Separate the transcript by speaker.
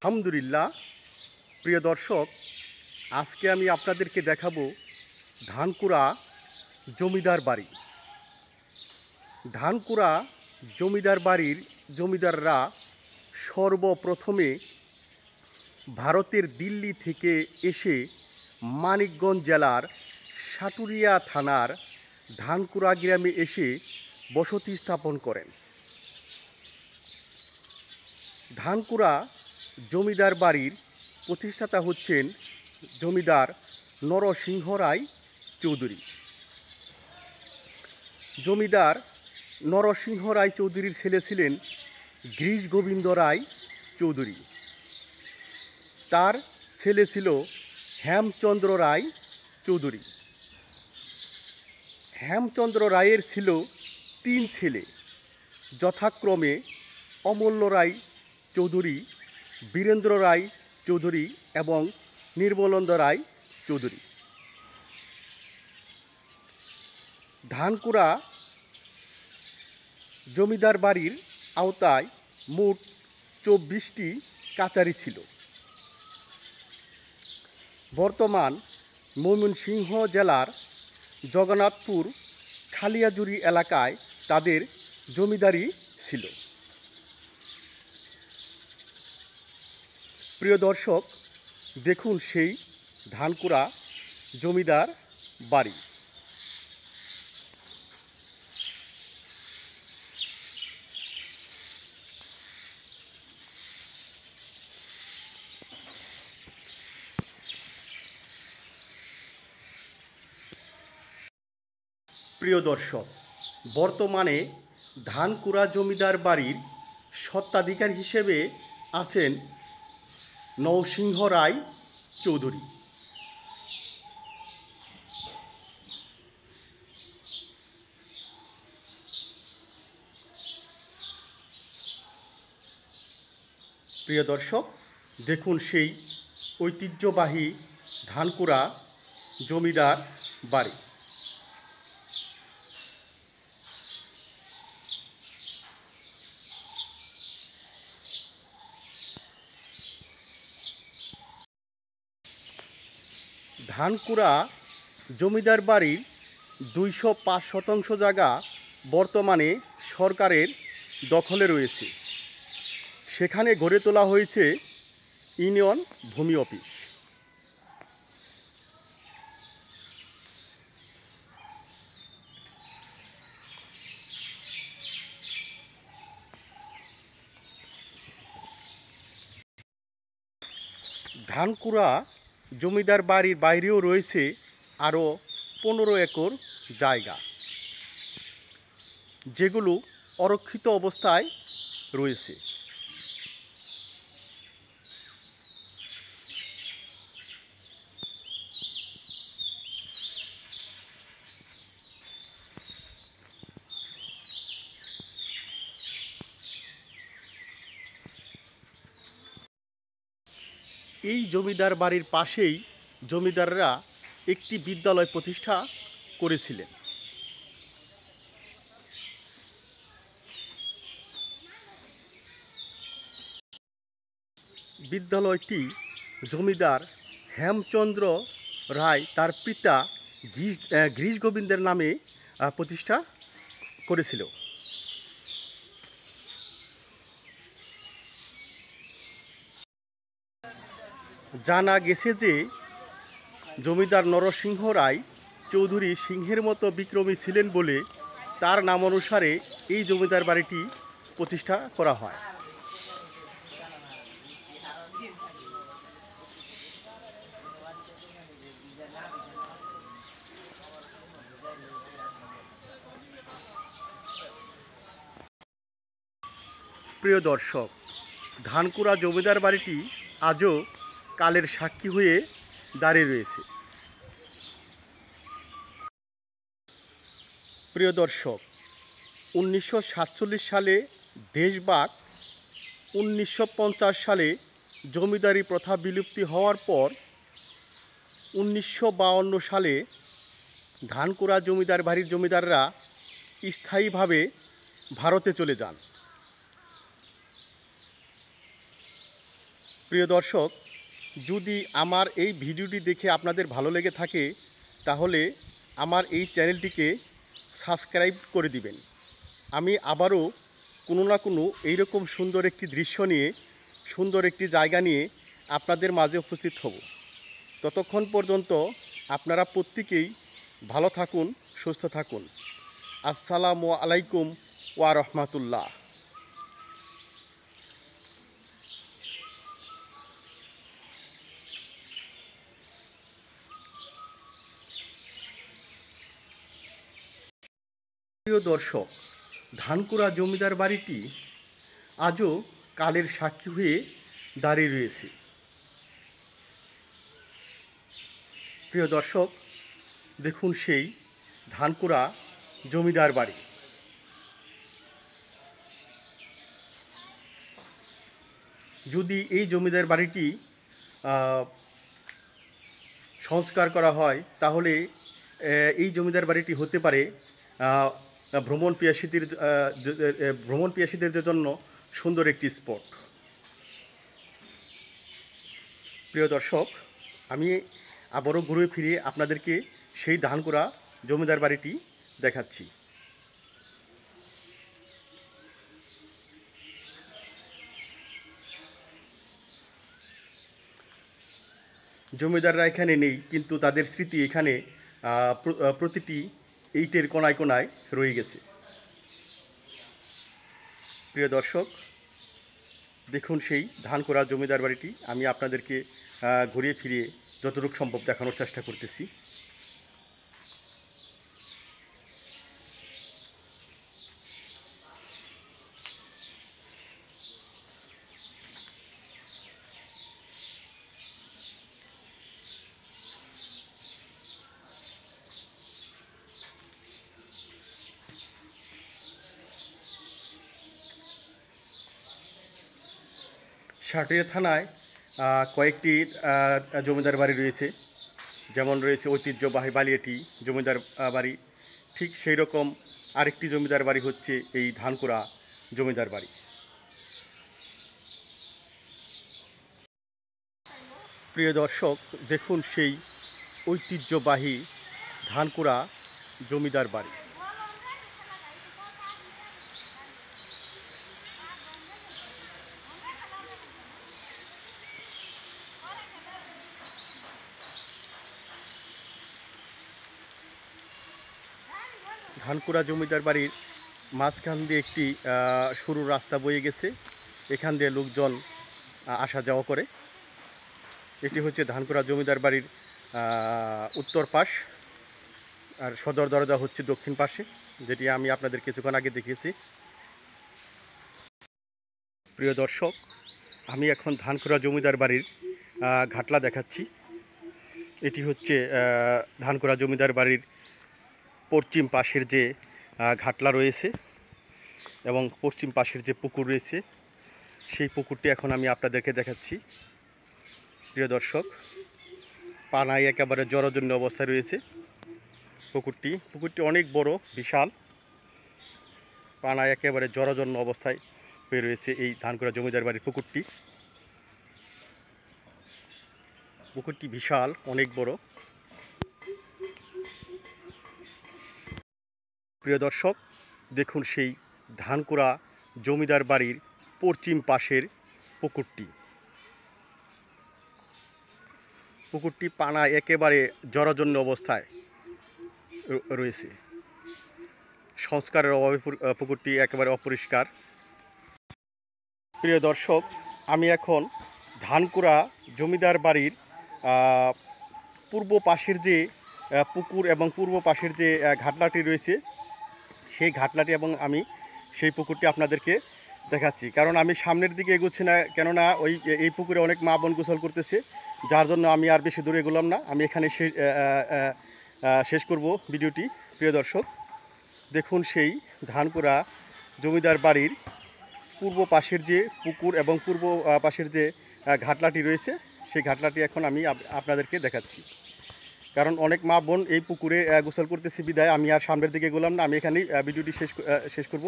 Speaker 1: আলহামদুলিল্লাহ। প্রিয় দর্শক, আজকে আমি আপনাদেরকে দেখাবো ধানকুড়া জমিদার বাড়ি। ধানকুড়া জমিদার বাড়ির জমিদাররা সর্বপ্রথমে ভারতের দিল্লি থেকে এসে মানিকগঞ্জ জেলার সাটুরিয়া থানার ধানকুড়া গ্রামে এসে বসতি স্থাপন করেন। ধানকুড়া জমিদার বাড়ির প্রতিষ্ঠাতা হচ্ছেন জমিদার নরসিংহ রায় চৌধুরী। জমিদার নরসিংহ রায় চৌধুরীর ছেলে ছিলেন গিরিশ গোবিন্দ রায় চৌধুরী। তার ছেলে ছিল হেমচন্দ্র রায় চৌধুরী। হেমচন্দ্র রায়ের ছিল 3 ছেলে, যথাক্রমে অমূল্য রায় চৌধুরী, বীরেন্দ্র রায় চৌধুরী এবং নির্মলন্দ রায় চৌধুরী। ধানকুড়া জমিদার বাড়ির আওতায় মোট 24টি কাচারি ছিল। বর্তমান ময়মনসিংহ জেলার জগন্নাথপুর খালিয়াজুড়ি এলাকায় তাদের জমিদারি ছিল। প্রিয় দর্শক, দেখুন সেই ধানকুড়া জমিদার বাড়ি। প্রিয় দর্শক, বর্তমানে ধানকুড়া জমিদার বাড়ির স্বত্বাধিকারী হিসেবে আছেন নরসিংহ রায় চৌধুরী। প্রিয় দর্শক, দেখুন সেই ঐতিহ্যবাহী ধানকুড়া জমিদার বাড়ি। ধানকুড়া জমিদার বাড়ির 205 শতাংশ জায়গা বর্তমানে সরকারের দখলে রয়েছে। সেখানে গড়ে তোলা হয়েছে ইউনিয়ন ভূমি অফিস। ধানকুড়া জমিদার বাড়ির বাইরেও রয়েছে আরও 15 একর জায়গা, যেগুলো অরক্ষিত অবস্থায় রয়েছে। এই জমিদার বাড়ির পাশেই জমিদাররা একটি বিদ্যালয় প্রতিষ্ঠা করেছিলেন। বিদ্যালয়টি জমিদার হেমচন্দ্র রায় তার পিতা গিরিশ গোবিন্দের নামে প্রতিষ্ঠা করেছিল। জানা গেছে যে জমিদার নরসিংহ রায় চৌধুরী সিংহের মতো বিক্রমী ছিলেন বলে তার নাম অনুসারে এই জমিদার বাড়িটি প্রতিষ্ঠা করা হয়। প্রিয় দর্শক, ধানকুড়া জমিদার বাড়িটি আজও কালের সাক্ষী হয়ে দাঁড়িয়ে রয়েছে। প্রিয় দর্শক, 1947 সালে দেশভাগ, 1950 সালে জমিদারি প্রথা বিলুপ্তি হওয়ার পর 1952 সালে ধানকুড়া জমিদার বাড়ির জমিদাররা স্থায়ীভাবে ভারতে চলে যান। প্রিয় দর্শক, যদি আমার এই ভিডিওটি দেখে আপনাদের ভালো লেগে থাকে তাহলে আমার এই চ্যানেলটিকে সাবস্ক্রাইব করে দিবেন। আমি আবারও কোনো না কোনো এইরকম সুন্দর একটি দৃশ্য নিয়ে, সুন্দর একটি জায়গা নিয়ে আপনাদের মাঝে উপস্থিত হব। ততক্ষণ পর্যন্ত আপনারা প্রত্যেকেই ভালো থাকুন, সুস্থ থাকুন। আসসালামু আলাইকুম ওয়া রাহমাতুল্লাহ। প্রিয় দর্শক, ধানকুড়া জমিদার বাড়িটি আজও কালের সাক্ষী হয়ে দাঁড়িয়ে রয়েছে। প্রিয় দর্শক, দেখুন সেই ধানকুড়া জমিদার বাড়ি। যদি এই জমিদার বাড়িটি সংস্কার করা হয় তাহলে এই জমিদার বাড়িটি হতে পারে ভ্রমণ পিয়াসীদের জন্য সুন্দর একটি স্পট। প্রিয় দর্শক, আমি আবারও ঘুরে ফিরে আপনাদেরকে সেই ধানকুড়া জমিদার বাড়িটি দেখাচ্ছি। জমিদাররা এখানে নেই, কিন্তু তাদের স্মৃতি এখানে প্রতিটি ইটের কোনায় কোনায় রয়ে গেছে। প্রিয় দর্শক, দেখুন সেই ধানকুড়া জমিদার বাড়িটি আমি আপনাদেরকে ঘুরিয়ে ফিরিয়ে যতটুকু সম্ভব দেখানোর চেষ্টা করতেছি। সাটুরিয়া থানায় কয়েকটি জমিদার বাড়ি রয়েছে, যেমন রয়েছে ঐতিহ্যবাহী বালিয়াটি জমিদার বাড়ি। ঠিক সেই রকম আরেকটি জমিদার বাড়ি হচ্ছে এই ধানকুড়া জমিদার বাড়ি। প্রিয় দর্শক, দেখুন সেই ঐতিহ্যবাহী ধানকুড়া জমিদার বাড়ি। ধানকুড়া জমিদার বাড়ির মাঝখান দিয়ে একটি সরু রাস্তা বয়ে গেছে, এখান দিয়ে লোকজন আসা যাওয়া করে। এটি হচ্ছে ধানকুড়া জমিদার বাড়ির উত্তর পাশ, আর সদর দরজা হচ্ছে দক্ষিণ পাশে, যেটি আমি আপনাদের কিছুক্ষণ আগে দেখিয়েছি। প্রিয় দর্শক, আমি এখন ধানকুড়া জমিদার বাড়ির ঘাটলা দেখাচ্ছি। এটি হচ্ছে ধানকুড়া জমিদার বাড়ির পশ্চিম পাশের যে ঘাটলা রয়েছে এবং পশ্চিম পাশের যে পুকুর রয়েছে, সেই পুকুরটি এখন আমি আপনাদেরকে দেখাচ্ছি। প্রিয় দর্শক, পানায় একেবারে জরাজীর্ণ অবস্থায় রয়েছে পুকুরটি অনেক বড়, বিশাল। পানায় একেবারে জরাজীর্ণ অবস্থায় হয়ে রয়েছে এই ধানকুড়া জমিদার বাড়ির পুকুরটি বিশাল, অনেক বড়। প্রিয় দর্শক, দেখুন সেই ধানকুড়া জমিদার বাড়ির পশ্চিম পাশের পুকুরটি পানায় একেবারে জরাজীর্ণ অবস্থায় রয়েছে। সংস্কারের অভাবে পুকুরটি একেবারে অপরিষ্কার। প্রিয় দর্শক, আমি এখন ধানকুড়া জমিদার বাড়ির পূর্ব পাশের যে পুকুর এবং পূর্ব পাশের যে ঘাটলাটি রয়েছে, সেই ঘাটলাটি এবং আমি সেই পুকুরটি আপনাদেরকে দেখাচ্ছি। কারণ আমি সামনের দিকে এগোচ্ছি না, কেননা এই পুকুরে অনেক মা বোন গোসল করতেছে, যার জন্য আমি আর বেশি দূরে এগোলাম না। আমি এখানে শেষ করব ভিডিওটি। প্রিয় দর্শক, দেখুন সেই ধানকুড়া জমিদার বাড়ির পূর্ব পাশের যে পুকুর এবং পূর্ব পাশের যে ঘাটলাটি রয়েছে, সেই ঘাটলাটি এখন আমি আপনাদেরকে দেখাচ্ছি। কারণ অনেক মা বোন এই পুকুরে গোসল করতেছে বিদায় আমি আর সামনের দিকে গেলাম না। আমি এখানেই ভিডিওটি শেষ করব।